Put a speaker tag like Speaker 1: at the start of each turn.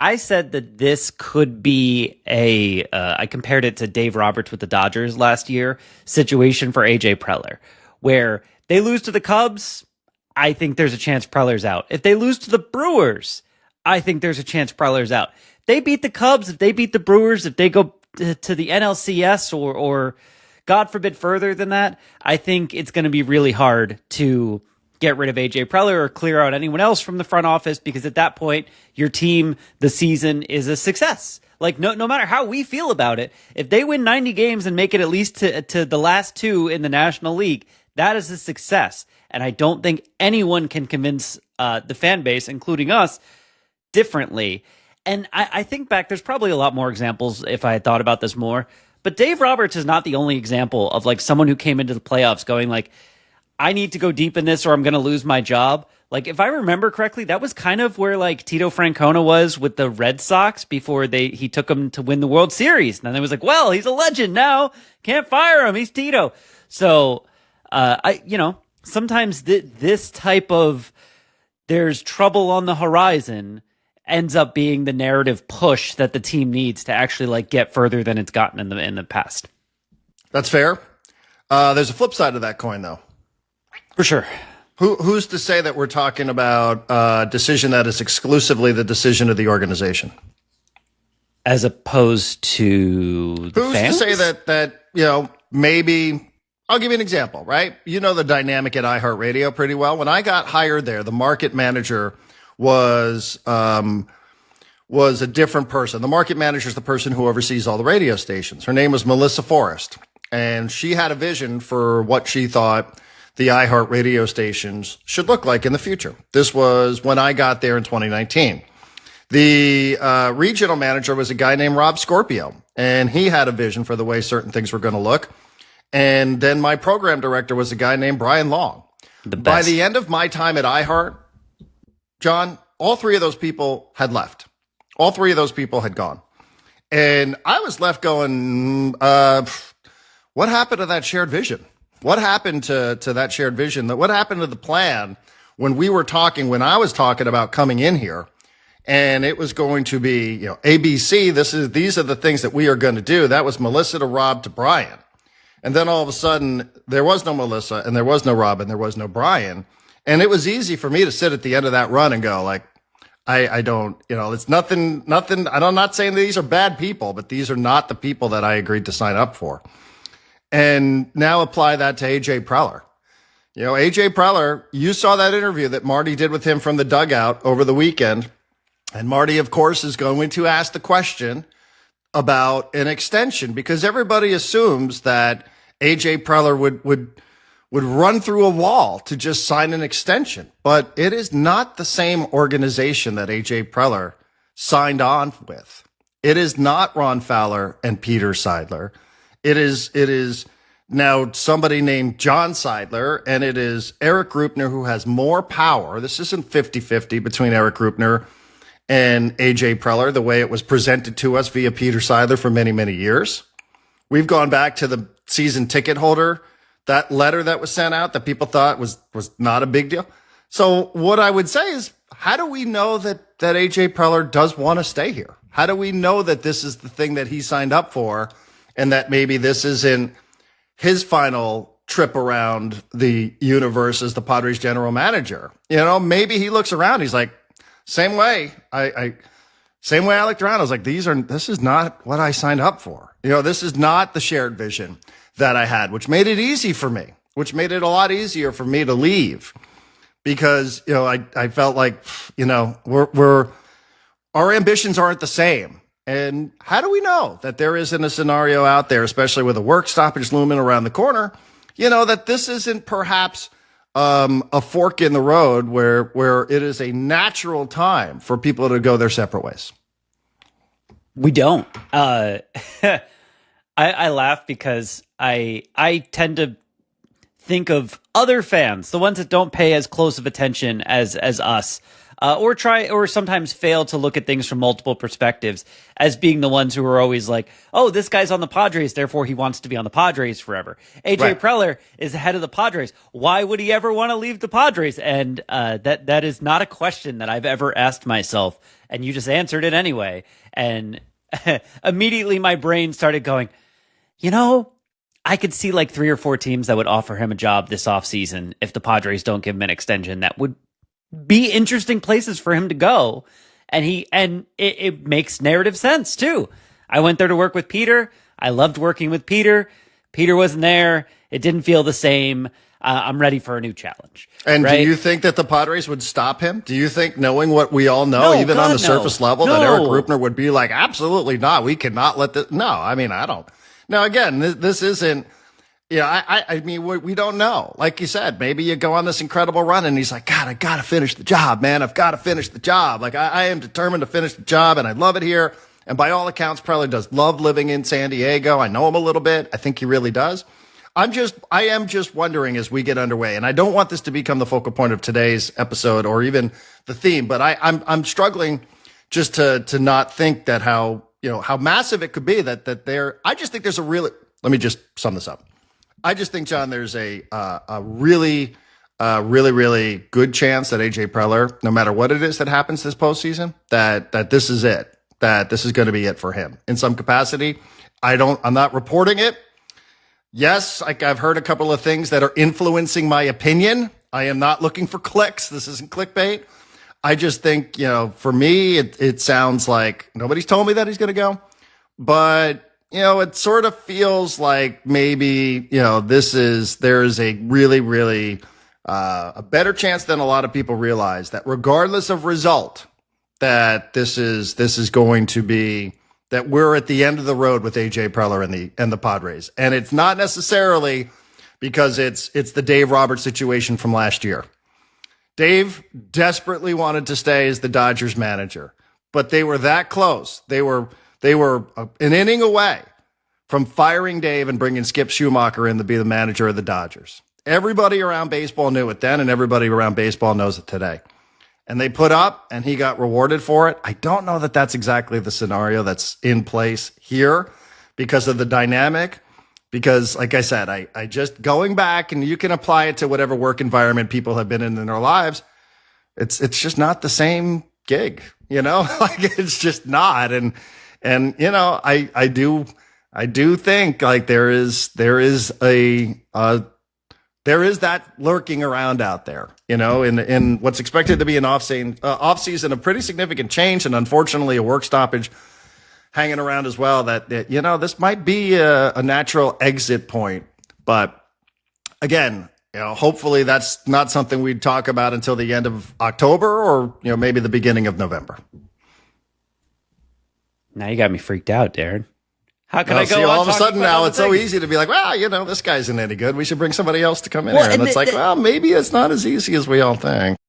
Speaker 1: I said that this could be I compared it to Dave Roberts with the Dodgers last year situation for AJ Preller, where they lose to the Cubs. I think there's a chance Preller's out. If they lose to the Brewers, I think there's a chance Preller's out. They beat the Cubs. If they beat the Brewers, if they go to the NLCS or God forbid further than that, I think it's going to be really hard to get rid of AJ Preller or clear out anyone else from the front office, because at that point, your team, the season is a success. Like, no matter how we feel about it, if they win 90 games and make it at least to the last two in the National League, that is a success. And I don't think anyone can convince the fan base, including us, differently. And I think back, there's probably a lot more examples if I had thought about this more. But Dave Roberts is not the only example of like someone who came into the playoffs going like, I need to go deep in this or I'm going to lose my job. Like, if I remember correctly, that was kind of where like Tito Francona was with the Red Sox before he took them to win the World Series. And then it was like, well, he's a legend now. Can't fire him. He's Tito. So, sometimes this type of there's trouble on the horizon ends up being the narrative push that the team needs to actually like get further than it's gotten in the past.
Speaker 2: That's fair. There's a flip side to that coin, though.
Speaker 1: For sure.
Speaker 2: Who's to say that we're talking about a decision that is exclusively the decision of the organization?
Speaker 1: As opposed to the
Speaker 2: Who's
Speaker 1: fans?
Speaker 2: to say that maybe, I'll give you an example, right? You know the dynamic at iHeartRadio pretty well. When I got hired there, the market manager was a different person. The market manager is the person who oversees all the radio stations. Her name was Melissa Forrest, and she had a vision for what she thought the iHeart radio stations should look like in the future. This was when I got there in 2019. The regional manager was a guy named Rob Scorpio, and he had a vision for the way certain things were going to look. And then my program director was a guy named Brian Long. By the end of my time at iHeart, John, all three of those people had left. All three of those people had gone. And I was left going, what happened to that shared vision? What happened to that shared vision? What happened to the plan when I was talking about coming in here and it was going to be, ABC, these are the things that we are going to do. That was Melissa to Rob to Brian. And then all of a sudden there was no Melissa and there was no Rob and there was no Brian. And it was easy for me to sit at the end of that run and go like, I don't, it's nothing. I'm not saying these are bad people, but these are not the people that I agreed to sign up for. And now apply that to AJ Preller. AJ Preller, you saw that interview that Marty did with him from the dugout over the weekend. And Marty, of course, is going to ask the question about an extension because everybody assumes that AJ Preller would run through a wall to just sign an extension. But it is not the same organization that AJ Preller signed on with. It is not Ron Fowler and Peter Seidler. It is now somebody named John Seidler, and it is Eric Grupner who has more power. This isn't 50-50 between Eric Grupner and AJ Preller, the way it was presented to us via Peter Seidler for many, many years. We've gone back to the season ticket holder, that letter that was sent out that people thought was not a big deal. So what I would say is, how do we know that AJ Preller does want to stay here? How do we know that this is the thing that he signed up for? And that maybe this isn't his final trip around the universe as the Padres general manager. Maybe he looks around. He's like, same way I looked around. I was like, this is not what I signed up for. This is not the shared vision that I had, which made it easy for me, which made it a lot easier for me to leave because, I felt like, our ambitions aren't the same. And how do we know that there isn't a scenario out there, especially with a work stoppage looming around the corner, that this isn't perhaps a fork in the road where it is a natural time for people to go their separate ways?
Speaker 1: We don't. I laugh because I tend to think of other fans, the ones that don't pay as close of attention as us, or sometimes fail to look at things from multiple perspectives as being the ones who are always like, oh, this guy's on the Padres, therefore he wants to be on the Padres forever. AJ
Speaker 2: Right.
Speaker 1: Preller is the head of the Padres. Why would he ever want to leave the Padres? And that is not a question that I've ever asked myself. And you just answered it anyway. And immediately my brain started going, I could see like 3 or 4 teams that would offer him a job this offseason if the Padres don't give him an extension. That would be interesting places for him to go. And it makes narrative sense too. I went there to work with Peter. I loved working with Peter. Peter wasn't there. It didn't feel the same. I'm ready for a new challenge.
Speaker 2: And
Speaker 1: right?
Speaker 2: do you think that the Padres would stop him? Do you think, knowing what we all know,
Speaker 1: No,
Speaker 2: even
Speaker 1: God,
Speaker 2: on the surface level,
Speaker 1: no.
Speaker 2: that Eric Rupner would be like, absolutely not. We cannot let this. No, I mean, I don't. Now, again, this isn't. I mean, we don't know. Like you said, maybe you go on this incredible run and he's like, God, I got to finish the job, man. I've got to finish the job. Like, I am determined to finish the job and I love it here. And by all accounts, Preller does love living in San Diego. I know him a little bit. I think he really does. I am just wondering as we get underway, and I don't want this to become the focal point of today's episode or even the theme, but I'm struggling just to not think that how massive it could be I just think there's let me just sum this up. I just think, John, there's a really good chance that AJ Preller, no matter what it is that happens this postseason, that this is it, that this is going to be it for him in some capacity. I'm not reporting it. Yes, I've heard a couple of things that are influencing my opinion. I am not looking for clicks. This isn't clickbait. I just think, for me, it sounds like nobody's told me that he's going to go, but it sort of feels like maybe, there is a really, really, a better chance than a lot of people realize that regardless of result, that this is going to be, that we're at the end of the road with AJ Preller and the Padres. And it's not necessarily because it's the Dave Roberts situation from last year. Dave desperately wanted to stay as the Dodgers manager, but they were that close. They were an inning away from firing Dave and bringing Skip Schumacher in to be the manager of the Dodgers. Everybody around baseball knew it then, and everybody around baseball knows it today. And they put up, and he got rewarded for it. I don't know that that's exactly the scenario that's in place here because of the dynamic. Because, like I said, I just going back, and you can apply it to whatever work environment people have been in their lives. It's just not the same gig, like it's just not. And I do think like there is that lurking around out there, in what's expected to be an off season, a pretty significant change, and unfortunately a work stoppage hanging around as well. That this might be a natural exit point, but again, hopefully that's not something we'd talk about until the end of October or maybe the beginning of November.
Speaker 1: Now you got me freaked out, Darren. How can I go?
Speaker 2: See, all of a sudden now
Speaker 1: it's
Speaker 2: so easy to be like, well, this guy isn't any good. We should bring somebody else to come in here. And it's like, well, maybe it's not as easy as we all think.